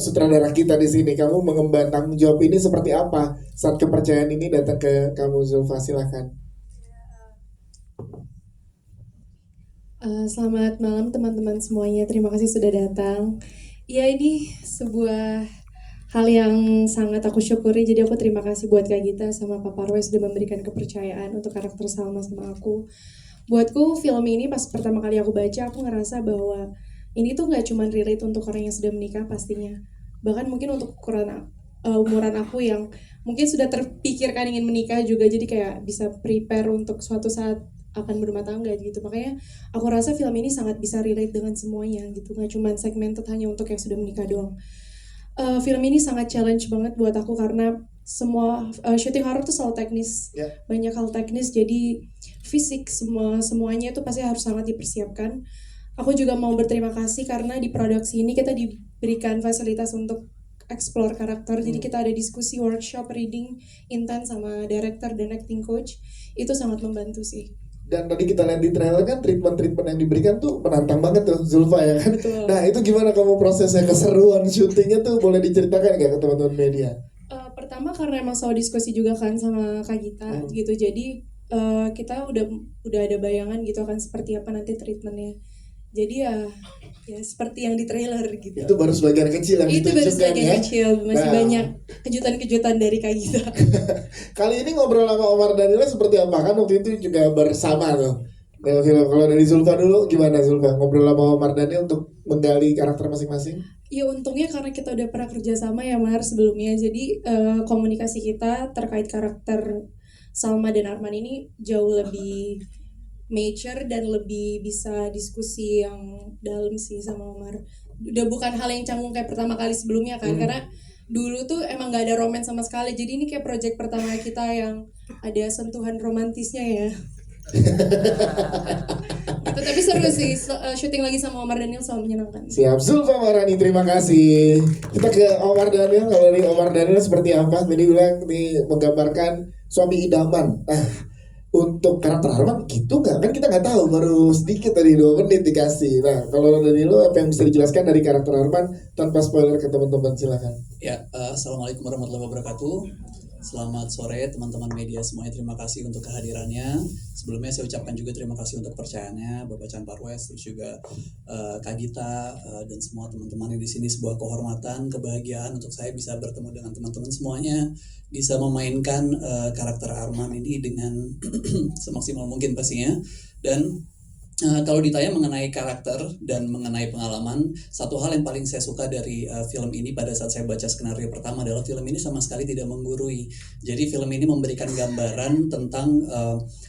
sutradara kita di sini. Kamu mengemban tanggung jawab ini seperti apa saat kepercayaan ini datang ke kamu, Zulfa? Silakan. Selamat malam teman-teman semuanya, terima kasih sudah datang. Ya, ini sebuah hal yang sangat aku syukuri, jadi aku terima kasih buat Kak Gita sama Pak Parwe sudah memberikan kepercayaan untuk karakter Salma sama aku. Buatku film ini pas pertama kali aku baca, aku ngerasa bahwa ini tuh gak cuma relate untuk orang yang sudah menikah pastinya. Bahkan mungkin untuk umuran aku yang mungkin sudah terpikirkan ingin menikah juga, jadi kayak bisa prepare untuk suatu saat akan berumah tangga gitu. Makanya aku rasa film ini sangat bisa relate dengan semuanya gitu, nggak cuma segmented hanya untuk yang sudah menikah doang. Film ini sangat challenge banget buat aku karena semua syuting horror tuh selalu teknis, banyak hal teknis, jadi fisik semuanya itu pasti harus sangat dipersiapkan. Aku juga mau berterima kasih karena di produksi ini kita diberikan fasilitas untuk explore karakter, jadi kita ada diskusi, workshop, reading intens sama director dan acting coach, itu sangat membantu sih. Dan tadi kita lihat di trailer kan treatment yang diberikan tuh menantang banget tuh, Zulfa, ya kan? Betul. Nah itu gimana kamu prosesnya, keseruan syutingnya tuh, boleh diceritakan gak ke teman-teman media? Pertama karena emang selalu diskusi juga kan sama Kak Gita gitu, jadi kita udah ada bayangan gitu akan seperti apa nanti treatmentnya. Jadi ya seperti yang di trailer gitu. Itu baru sebagian kecil yang itu baru sebagian ya? kecil, masih banyak kejutan-kejutan dari Kak Gita. Kali ini ngobrol sama Omar Danila seperti apa? Kan waktu itu juga bersama tuh film. Kalau dari Zulfa dulu gimana, Zulfa? Ngobrol sama Omar Danil untuk menggali karakter masing-masing? Ya untungnya karena kita udah pernah kerja sama ya Mar sebelumnya, jadi komunikasi kita terkait karakter Salma dan Arman ini jauh lebih mature dan lebih bisa diskusi yang dalam sih sama Omar. Udah bukan hal yang canggung kayak pertama kali sebelumnya kan, karena dulu tuh emang gak ada romance sama sekali. Jadi ini kayak project pertama kita yang ada sentuhan romantisnya ya. Tapi seru sih, syuting lagi sama Omar Daniel selalu menyenangkan. Siap, Zulfa Marani, terima kasih. Kita ke Omar Daniel. Kalau dari Omar Daniel seperti apa? Tadi bilang menggambarkan suami idaman. Untuk karakter Arman gitu nggak? Kan kita nggak tahu, baru sedikit tadi 2 menit dikasih. Nah, kalau dari lo apa yang bisa dijelaskan dari karakter Arman tanpa spoiler ke teman-teman, silakan. Ya, assalamualaikum warahmatullahi wabarakatuh. Selamat sore teman-teman media semuanya, terima kasih untuk kehadirannya. Sebelumnya saya ucapkan juga terima kasih untuk kepercayaannya Bapak Chan Parwes, terus juga Kak Gita dan semua teman-teman yang di sini. Sebuah kehormatan, kebahagiaan untuk saya bisa bertemu dengan teman-teman semuanya, bisa memainkan karakter Arman ini dengan semaksimal mungkin pastinya. Dan kalau ditanya mengenai karakter dan mengenai pengalaman, satu hal yang paling saya suka dari film ini pada saat saya baca skenario pertama adalah film ini sama sekali tidak menggurui. Jadi film ini memberikan gambaran tentang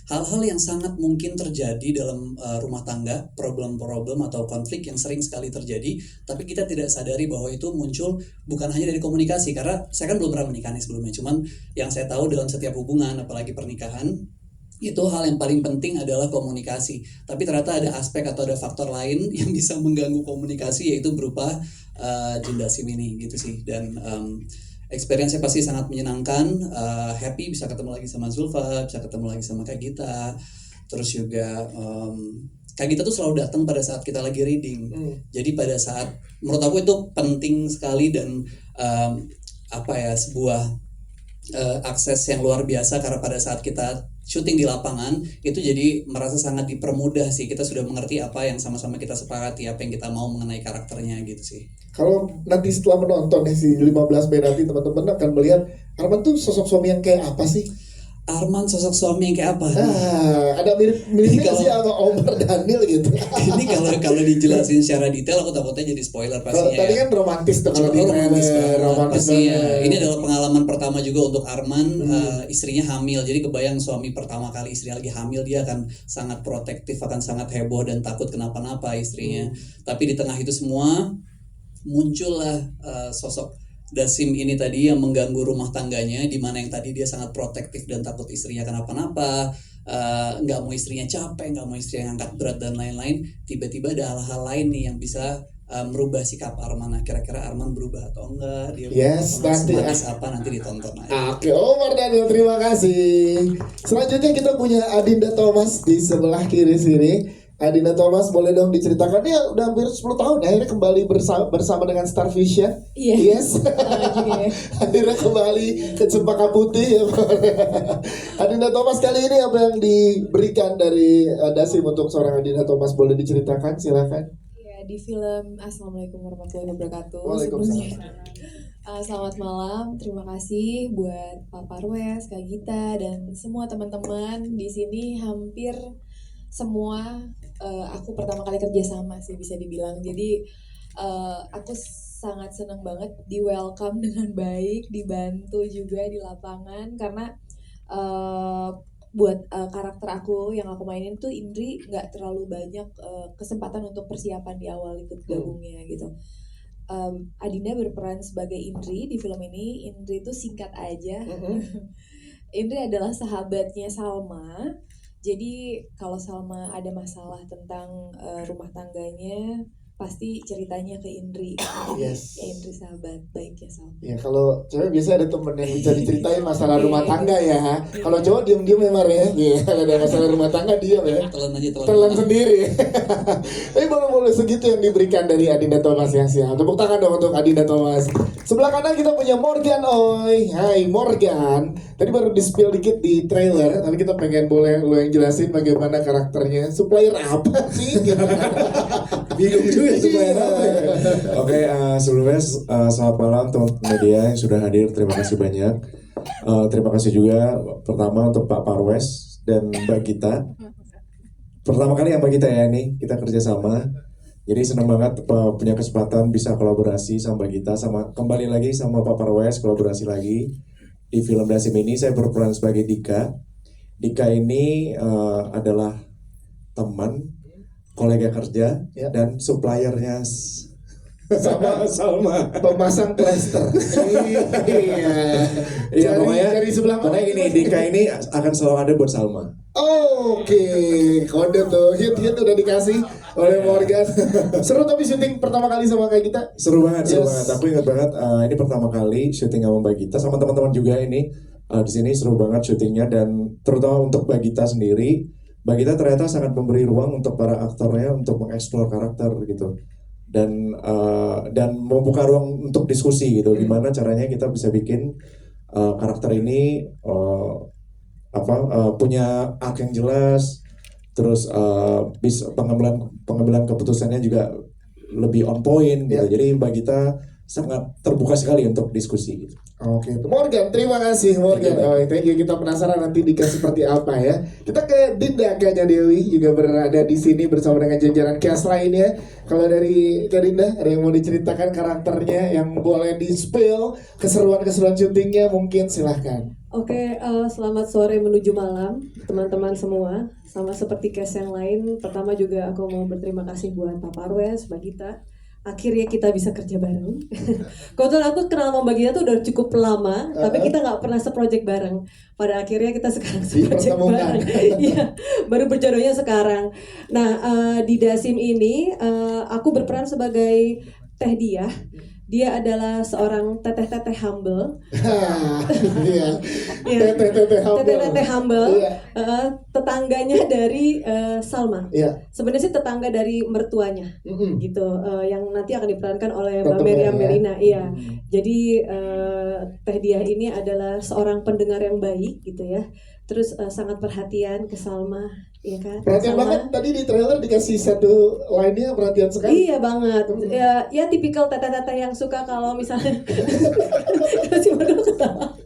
hal-hal yang sangat mungkin terjadi dalam rumah tangga, problem-problem atau konflik yang sering sekali terjadi, tapi kita tidak sadari bahwa itu muncul bukan hanya dari komunikasi, karena saya kan belum pernah menikah nih sebelumnya, cuman yang saya tahu dalam setiap hubungan, apalagi pernikahan, itu hal yang paling penting adalah komunikasi. Tapi ternyata ada aspek atau ada faktor lain yang bisa mengganggu komunikasi, yaitu berupa janda sim ini gitu sih. Dan experience-nya pasti sangat menyenangkan, happy bisa ketemu lagi sama Zulfa, bisa ketemu lagi sama Kak Gita. Terus juga Kak Gita tuh selalu datang pada saat kita lagi reading. Jadi pada saat, menurut aku itu penting sekali dan sebuah akses yang luar biasa, karena pada saat kita syuting di lapangan itu jadi merasa sangat dipermudah sih. Kita sudah mengerti apa yang sama-sama kita sepakati, apa yang kita mau mengenai karakternya gitu sih. Kalau nanti setelah menonton si 15 Mei nanti teman-teman akan melihat Arman tuh sosok suami yang kayak apa sih? Arman sosok suami yang kayak apa? Ada mirip-miripnya sih sama Omar Daniel gitu. Ini kalau dijelasin secara detail aku takutnya jadi spoiler pastinya. Tadi kan romantis tuh kalau di romantis ya. Ini adalah pengalaman pertama juga untuk Arman. Istrinya hamil, jadi kebayang suami pertama kali istrinya lagi hamil, dia akan sangat protektif, akan sangat heboh dan takut kenapa-napa istrinya. Tapi di tengah itu semua muncullah sosok Dasim ini tadi yang mengganggu rumah tangganya, di mana yang tadi dia sangat protektif dan takut istrinya kenapa-napa, nggak mau istrinya capek, nggak mau istrinya ngangkat berat dan lain-lain. Tiba-tiba ada hal-hal lain nih yang bisa merubah sikap Arman. Kira-kira Arman berubah atau enggak? Dia nanti apa nanti ditonton aja. Oke, Omar Daniel, terima kasih. Selanjutnya kita punya Adinda Thomas di sebelah kiri sini. Adinda Thomas, boleh dong diceritakan ya udah hampir 10 tahun ya akhirnya kembali bersama dengan Star Vision. Iya. Yes. Oke. Akhirnya kembali ke Cempaka Putih ya. Adinda Thomas, kali ini apa yang diberikan dari Dasim untuk seorang Adinda Thomas, boleh diceritakan, silakan. Ya, di film Assalamualaikum warahmatullahi wabarakatuh. Waalaikumsalam. Selamat malam, terima kasih buat Pak Parwes, Kak Gita, dan semua teman-teman di sini. Hampir semua aku pertama kali kerja sama sih bisa dibilang. Jadi aku sangat senang banget di welcome dengan baik, dibantu juga di lapangan karena buat karakter aku yang aku mainin tuh Indri nggak terlalu banyak kesempatan untuk persiapan di awal ikut gabungnya gitu. Adinda berperan sebagai Indri di film ini. Indri itu singkat aja. Indri adalah sahabatnya Salma. Jadi kalau Salma ada masalah tentang rumah tangganya, pasti ceritanya ke Indri. Yes. Ya, Indri sahabat baiknya Salma. Ya kalau cewek biasa ada temen yang bisa diceritain masalah rumah tangga ya. Kalau cowok diem-diem memang ya. Iya, kalau ada masalah rumah tangga diem ya. Telan sendiri. Tapi boleh segitu yang diberikan dari Adinda Thomas ya. Siap. Tepuk tangan dong untuk Adinda Thomas. Sebelah kanan kita punya Morgan Oi. Hai Morgan. Tadi baru di-spill dikit di trailer, tapi kita pengen boleh lu yang jelasin bagaimana karakternya. Supplier apa sih? Bingung juga supplier apa ya. Oke, sebelumnya selamat malam teman-teman media yang sudah hadir. Terima kasih banyak. Terima kasih juga pertama untuk Pak Parwes dan Mbak Gita. Pertama kali ya Mbak Gita ya ini kita kerja sama. Jadi senang banget punya kesempatan bisa kolaborasi sama Mbak Gita, sama kembali lagi sama Pak Parwes kolaborasi lagi di film Dasim ini. Saya berperan sebagai Dika. Dika ini adalah teman, kolega kerja, Ya. dan suppliernya Sama Salma. pemasang plester. Iya, Dari sebelah mana? pokoknya gini, Dika ini akan selalu ada buat Salma. Oke, kode tuh, hit udah dikasih oleh Morgan. Seru tapi syuting pertama kali sama kayak kita. Seru banget. Yes. Aku ingat banget ini pertama kali syuting sama Mbak Gita sama teman-teman juga ini di sini seru banget syutingnya, dan terutama untuk Mbak Gita sendiri. Mbak Gita ternyata sangat memberi ruang untuk para aktornya untuk mengeksplor karakter gitu, dan membuka ruang untuk diskusi gitu. Gimana caranya kita bisa bikin karakter ini punya arc yang jelas, terus bisa pengambilan keputusannya juga lebih on point gitu. Ya. Jadi Mbak Gita sangat terbuka sekali untuk diskusi gitu. Oke, Morgan, terima kasih Morgan. Oh, thank you. Kita penasaran nanti Dika seperti apa ya. Kita ke Dinda Kanya Dewi juga berada di sini bersama dengan jajaran cast lainnya. Kalau dari Kak Dinda, ada yang mau diceritakan karakternya yang boleh di-spill keseruan-keseruan syutingnya mungkin silahkan. Oke, selamat sore menuju malam teman-teman semua. Sama seperti case yang lain, pertama juga aku mau berterima kasih buat Pak Parwes, Mbak Gita. Akhirnya kita bisa kerja bareng. Kebetulan aku kenal sama Mbak Gita tuh udah cukup lama, tapi kita nggak pernah seproject bareng. Pada akhirnya kita sekarang seproject bareng. Iya, baru berjodohnya sekarang. Nah, di Dasim ini aku berperan sebagai Teh Diah. Dia adalah seorang teteh-teteh humble. Iya. Iya. Teteh humble. Teteh-teteh humble. Iya. Tetangganya dari Salma. Iya. Sebenarnya sih tetangga dari mertuanya, gitu. Yang nanti akan diperankan oleh Mbak Tante Meriam Mel, ya. Melina. Iya. Jadi Teh Diah ini adalah seorang pendengar yang baik, gitu ya. Terus sangat perhatian ke Salma, ya kan? Perhatian Salma- banget, tadi di trailer dikasih satu line-nya perhatian sekali. Iya banget. Ya tipikal teteh-teteh yang suka kalau misalnya si Margo ketawa.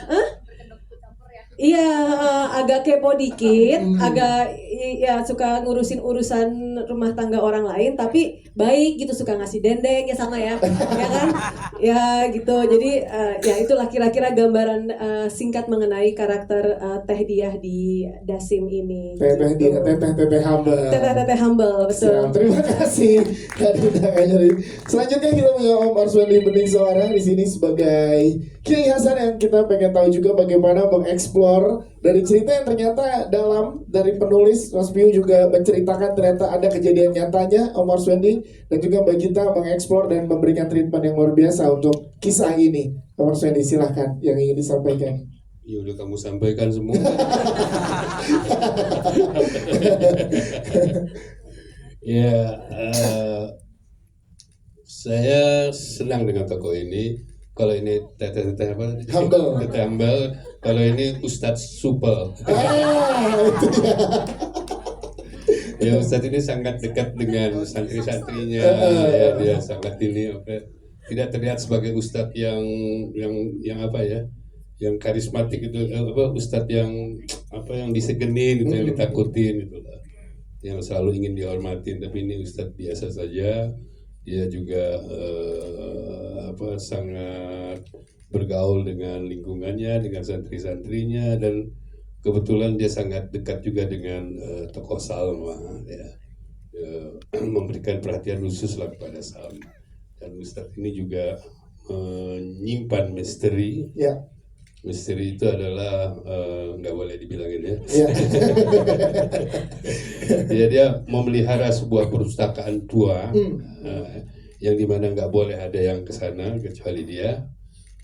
Hah? Iya, agak kepo dikit, agak ya suka ngurusin urusan rumah tangga orang lain, tapi baik gitu, suka ngasih dendeng ya sama ya, ya kan? Ya gitu. Jadi ya itulah kira-kira gambaran singkat mengenai karakter Teh Diah di Dasim ini. Teteh gitu. teteh humble. Teteh-teteh humble, betul. Siap, terima kasih Kak Dinda Kanya Dewi. Selanjutnya kita punya Om Arswendi Bening Suara di sini sebagai Kiai Hasan yang kita pengen tahu juga bagaimana mengeksplor dari cerita yang ternyata dalam dari penulis Mas Piu juga menceritakan ternyata ada kejadian nyatanya Om Arswendi, dan juga Mbak Gita mengeksplor dan memberikan treatment yang luar biasa untuk kisah ini. Om Arswendi silahkan yang ingin disampaikan. Ya udah kamu sampaikan semua. Ya, saya senang dengan tokoh ini. Kalau ini teteh apa? Humble. Teteh Humble. Kalau ini Ustadz Supel. Itu dia. Ya Ustadz ini sangat dekat dengan santri-santrinya. Ya, dia sangat ini tidak terlihat sebagai Ustadz yang apa ya? Yang karismatik itu Ustadz yang disegenin gitu, yang ditakutin gitu lah. Yang selalu ingin dihormatin, tapi ini Ustadz biasa saja. Dia juga sangat bergaul dengan lingkungannya, dengan santri-santrinya, dan kebetulan dia sangat dekat juga dengan tokoh Salma, ya. Memberikan perhatian khusus lah kepada Salma. Dan Ustadz ini juga menyimpan misteri. Ya. Misteri itu adalah nggak boleh dibilangin ya. Dia memelihara sebuah perpustakaan tua yang dimana nggak boleh ada yang kesana kecuali dia.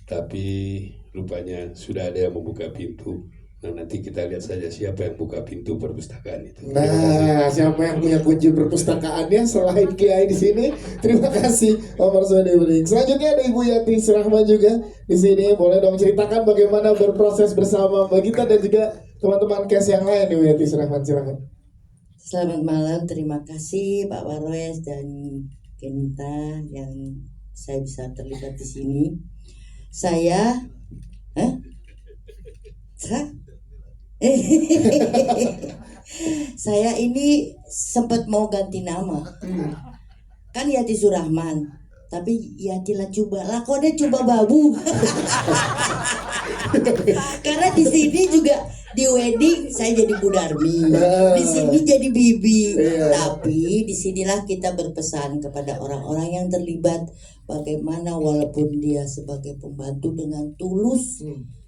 Tapi rupanya sudah ada yang membuka pintu. Nah, nanti kita lihat saja siapa yang buka pintu perpustakaan itu. Nah, siapa yang punya kunci perpustakaannya selain Kiai di sini? Terima kasih Omar Swadewering. Selanjutnya ada Ibu Yati Surahman juga di sini. Boleh dong ceritakan bagaimana berproses bersama Mbak Gita dan juga teman-teman kes yang lain, Ibu Yati Surahman, silakan. Selamat malam, terima kasih Pak Parwes dan Kenita yang saya bisa terlibat di sini. Saya saya ini sempat mau ganti nama. Kan Yati Surahman, tapi Yati lah coba lah, kok dia coba babu. Karena di sini juga di wedding saya jadi Bu Darmi, di sini jadi Bibi. Tapi disinilah kita berpesan kepada orang-orang yang terlibat, bagaimana walaupun dia sebagai pembantu dengan tulus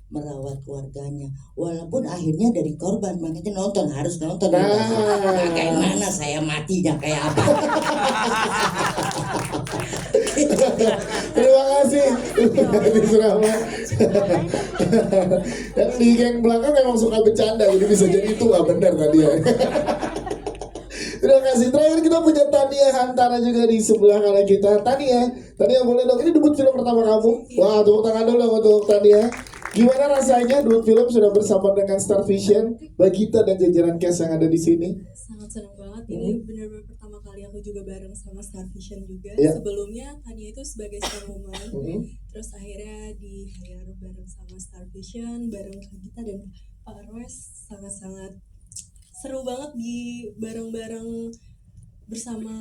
merawat keluarganya, walaupun akhirnya dari korban, makanya harus nonton. Bagaimana saya matinya kayak apa? Terima kasih di Surahman. Yang di geng belakang memang suka bercanda, jadi bisa jadi itu nggak benar tadi ya. Terima kasih. Terakhir kita punya Tania Hantara juga di sebelah kanan kita. Tania boleh dong, ini debut film pertama kamu. Wah, tepuk tangan dulu untuk Tania. Gimana rasanya debut film sudah bersama dengan Star Vision, Bagita dan jajaran cast yang ada di sini? Sangat senang banget. Ini benar-benar pertama kali aku juga bareng sama Star Vision juga. Ya. Sebelumnya Tania itu sebagai starwoman, terus akhirnya di hire bareng sama Star Vision, bareng Bagita dan Pak Parwes. Sangat-sangat seru banget di bareng-bareng bersama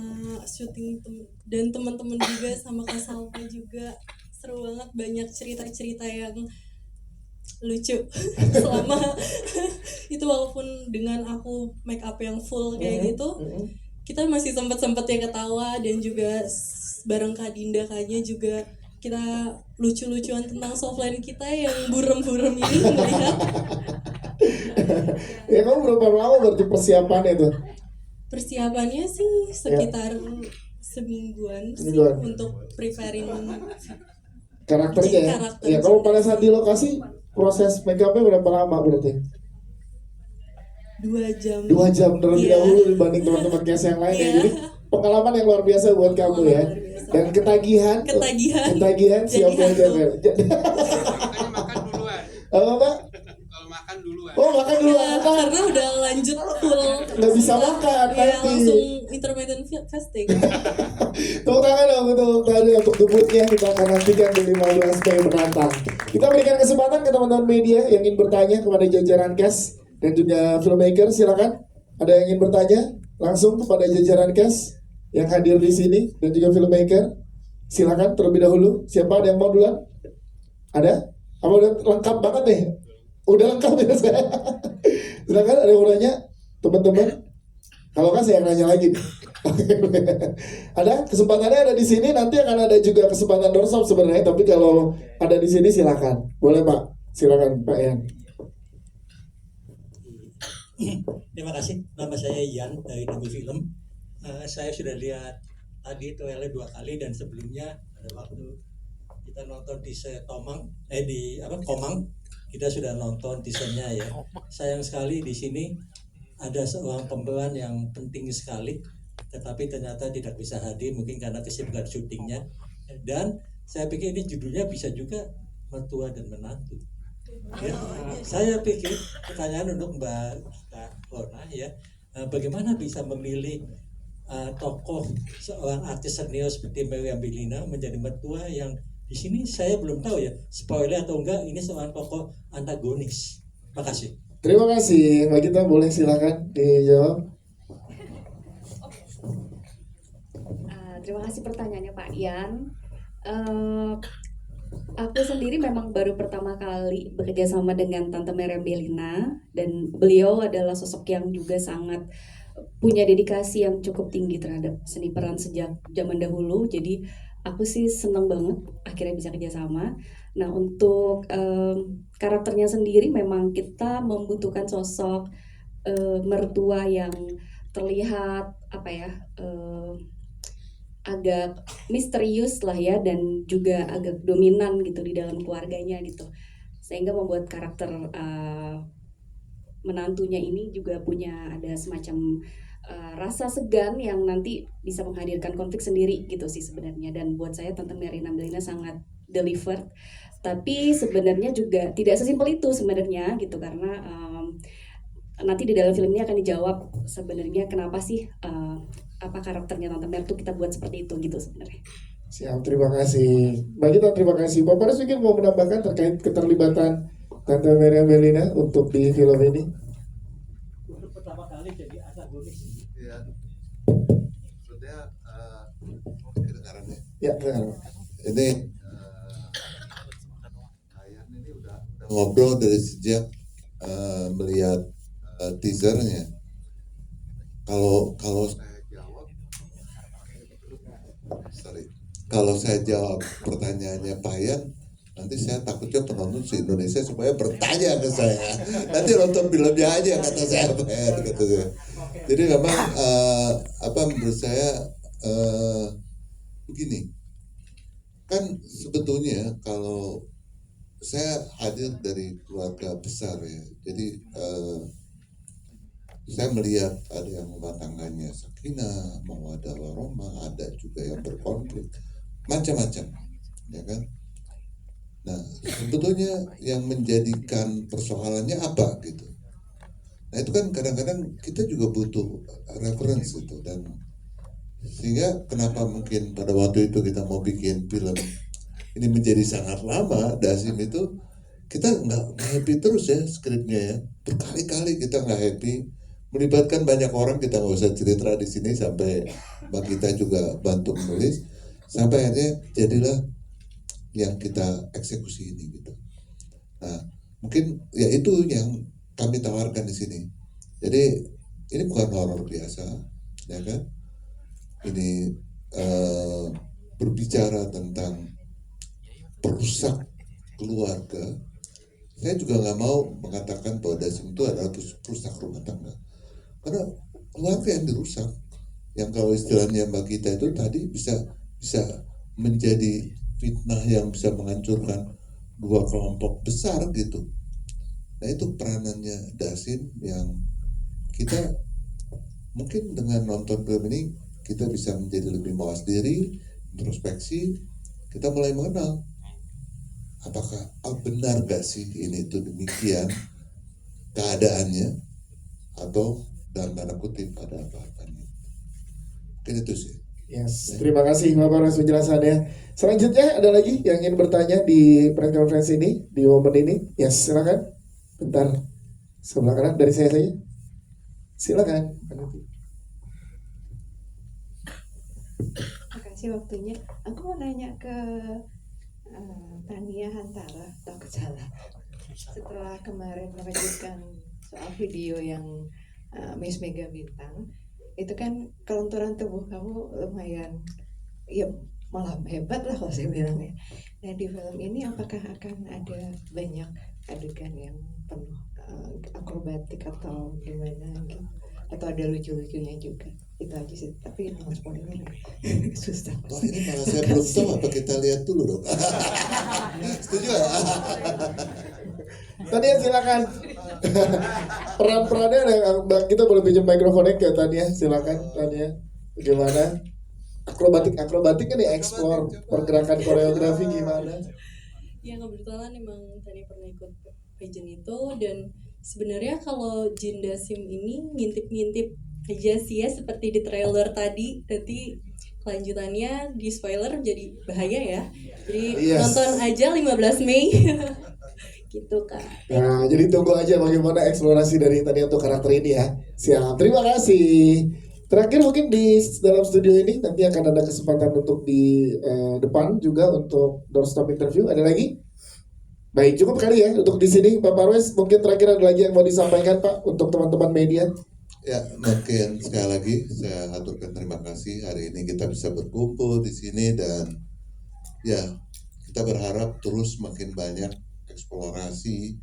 syuting dan teman-teman juga, sama Kak Salma juga. Seru banget, banyak cerita-cerita yang lucu selama itu, walaupun dengan aku make up yang full kayak gitu, kita masih sempet-sempetnya ketawa, dan juga bareng Kak Dinda Kanya juga kita lucu-lucuan tentang softline kita yang burem-burem ini melihat. Ya, kamu berapa lama berarti persiapannya itu? Persiapannya sih sekitar semingguan sih untuk preparing karakternya ya? Karakter. Ya, kalau pada saat di lokasi proses make upnya berapa lama berarti? 2 jam. 2 jam terlebih dahulu dibanding teman-teman cast yang lain ya. Jadi pengalaman yang luar biasa buat kamu ya. Dan ketagihan siap aja. Makanya makan duluan. Apa Pak? Kalau makan duluan. Oh, makan duluan. Karena udah lanjut full, Nggak bisa makan ya, nanti. langsung intermittent fasting. Tepuk tangan dong untuk tadi untuk debutnya, kita akan nantikan di 15 Mei mendatang. Kita berikan kesempatan ke teman-teman media yang ingin bertanya kepada jajaran cast dan juga filmmaker, silakan. Ada yang ingin bertanya langsung kepada jajaran cast yang hadir di sini dan juga filmmaker, silakan terlebih dahulu. Siapa ada yang mau duluan? Ada? Apa udah lengkap banget nih? Udah lengkap ya saya. Silakan, ada yang mau nanya teman-teman. Kalau kan saya yang nanya lagi nih. Ada kesempatannya ada di sini, nanti akan ada juga kesempatan doorstop sebenarnya, tapi kalau ada di sini silakan. Boleh Pak, silakan Pak Yan. Terima kasih, nama saya Ian dari Nabi Film. Saya sudah lihat tadi trailer 2 kali dan sebelumnya pada waktu kita nonton teaser Komang, kita sudah nonton teasernya ya. Sayang sekali di sini ada seorang pemeran yang penting sekali, tetapi ternyata tidak bisa hadir mungkin karena kesibukan syutingnya. Dan saya pikir ini judulnya bisa juga mertua dan menantu. Ya, saya pikir pertanyaan untuk Mbak Rona ya, bagaimana bisa memilih tokoh seorang artis senior seperti Meriam Bellina menjadi mertua yang di sini saya belum tahu ya, spoiler atau enggak, ini seorang tokoh antagonis. Makasih. Terima kasih, Mbak Gita, boleh silakan dijawab. Terima kasih pertanyaannya Pak Ian. Aku sendiri memang baru pertama kali bekerja sama dengan Tante Meriam Bellina, dan beliau adalah sosok yang juga sangat punya dedikasi yang cukup tinggi terhadap seni peran sejak zaman dahulu. Jadi aku sih senang banget akhirnya bisa kerjasama. Nah untuk karakternya sendiri memang kita membutuhkan sosok mertua yang terlihat agak misterius lah ya, dan juga agak dominan gitu di dalam keluarganya gitu, sehingga membuat karakter menantunya ini juga punya ada semacam rasa segan yang nanti bisa menghadirkan konflik sendiri gitu sih sebenarnya. Dan buat saya Tante Meriam Bellina sangat delivered, tapi sebenarnya juga tidak sesimpel itu sebenarnya gitu, karena nanti di dalam film ini akan dijawab sebenarnya kenapa sih apa karakternya Tante Mer tuh kita buat seperti itu gitu sebenarnya. Siap, terima kasih Mbak Gita, terima kasih. Pak Paras mungkin mau menambahkan terkait keterlibatan Tante Meriam Bellina untuk di film ini? Untuk pertama kali jadi antagonis. Iya. Maksudnya kedengarannya. Ya, kedengaran. Ini Ayan ini udah ngobrol dari sejak melihat teasernya. Kalau saya jawab pertanyaannya Pak Yan, nanti saya takutnya penonton se-Indonesia supaya bertanya ke saya. Nanti nonton filmnya aja kata saya Pak Yan, kata saya. Jadi memang menurut saya begini, kan sebetulnya kalau saya hadir dari keluarga besar ya, jadi saya melihat ada yang rumah tangganya sakinah, mawaddah warahmah, ada juga yang berkonflik, macam-macam, ya kan? Nah, sebetulnya yang menjadikan persoalannya apa gitu? Nah itu kan kadang-kadang kita juga butuh reference itu, dan sehingga kenapa mungkin pada waktu itu kita mau bikin film ini menjadi sangat lama, Dasim itu kita nggak happy terus ya skripnya ya, berkali-kali kita nggak happy. Melibatkan banyak orang, kita nggak usah cerita di sini, sampai Mbak Gita juga bantu menulis, sampai akhirnya jadilah yang kita eksekusi ini gitu. Nah mungkin ya itu yang kami tawarkan di sini. Jadi ini bukan horor biasa, ya kan? Ini berbicara tentang perusak keluarga. Saya juga nggak mau mengatakan bahwa Dasim itu adalah perusak rumah tangga. Karena keluarga yang dirusak, yang kalau istilahnya Mbak Gita itu tadi bisa menjadi fitnah yang bisa menghancurkan dua kelompok besar gitu. Nah itu peranannya Dasim yang kita mungkin dengan nonton film ini kita bisa menjadi lebih mawas diri, introspeksi, kita mulai mengenal apakah benar gak sih ini itu demikian keadaannya, atau dalam tanda kutip ada apa-apanya. Mungkin itu sih. Yes, terima kasih Bapak atas penjelasannya. Selanjutnya ada lagi yang ingin bertanya di press conference ini, di momen ini. Yes, silakan. Bentar, sebelah kanan dari saya saja. Silakan. Makasih waktunya. Aku mau nanya ke Tania Hantara, takut salah. Setelah kemarin mengejutkan soal video yang Miss Mega Bintang, itu kan kelunturan tubuh kamu lumayan, ya malah hebat lah kalau saya bilang ya. Nah di film ini apakah akan ada banyak adegan yang penuh akrobatik atau gimana gitu, atau ada lucu-lucunya juga? Itu aja sih, tapi no spoiler ya. Susah. Wah, ini malah saya belum tahu, apa kita lihat dulu dong. Setuju ya? Tania silakan. Peran-perannya ada, kita boleh pinjam mikrofonnya ke Tania, silakan Tania. Gimana? Akrobatik kan dieksplor, pergerakan koreografi gimana? Ya kebetulan emang tadi pernah ikut pageant itu, dan sebenarnya kalau Jin Dasim ini ngintip-ngintip aja sih ya, seperti di trailer tadi. Nanti kelanjutannya di spoiler jadi bahaya ya. Jadi nonton aja 15 Mei. Gitu Kak. Nah, jadi tunggu aja bagaimana eksplorasi dari tadi untuk karakter ini ya. Siap, terima kasih. Terakhir mungkin di dalam studio ini nanti akan ada kesempatan untuk di depan juga untuk doorstop interview. Ada lagi? Baik, cukup kali ya untuk di sini Pak Parwes. Mungkin terakhir ada lagi yang mau disampaikan Pak untuk teman-teman media. Ya, mungkin sekali lagi saya aturkan terima kasih hari ini kita bisa berkumpul di sini, dan ya kita berharap terus makin banyak eksplorasi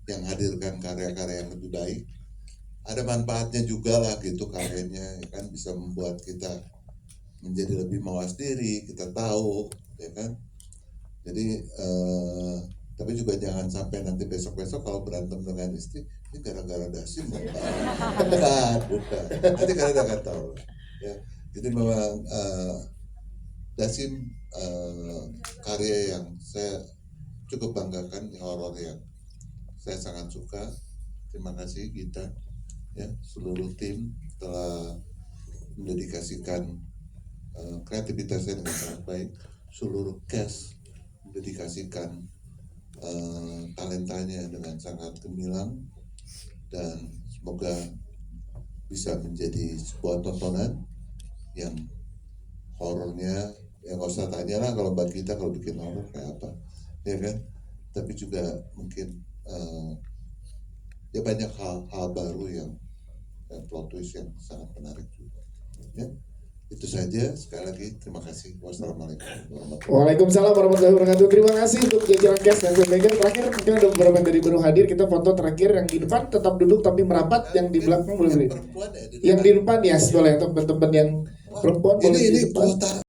yang hadirkan karya-karya yang lebih baik. Ada manfaatnya juga lah gitu karyanya, ya kan, bisa membuat kita menjadi lebih mawas diri, kita tahu, ya kan. Jadi tapi juga jangan sampai nanti besok-besok kalau berantem dengan istri, ini gara-gara Dasim, bukan. Nanti kalian akan tahu. Ya, jadi memang Dasim karya yang saya cukup banggakan, horor yang saya sangat suka. Terima kasih Gita, ya, seluruh tim telah mendedikasikan kreativitasnya dengan sangat baik. Seluruh cast mendedikasikan talentanya dengan sangat gemilang, dan semoga bisa menjadi sebuah tontonan yang horornya ya nggak usah tanya lah kalau bagi kita kalau bikin horor kayak apa, ya kan. Tapi juga mungkin ya banyak hal baru yang plot twist yang sangat menarik juga, ya. Itu saja, sekali lagi terima kasih. Wassalamualaikum warahmatullahi wabarakatuh. Waalaikumsalam warahmatullahi wabarakatuh. Terima kasih untuk jajaran guest dan filmmaker. Terakhir mungkin ada beberapa yang dari baru hadir. Kita foto terakhir yang di depan tetap duduk tapi merapat, yang di belakang boleh. Yang di depan ya, boleh. Teman-teman yang perempuan boleh di depan.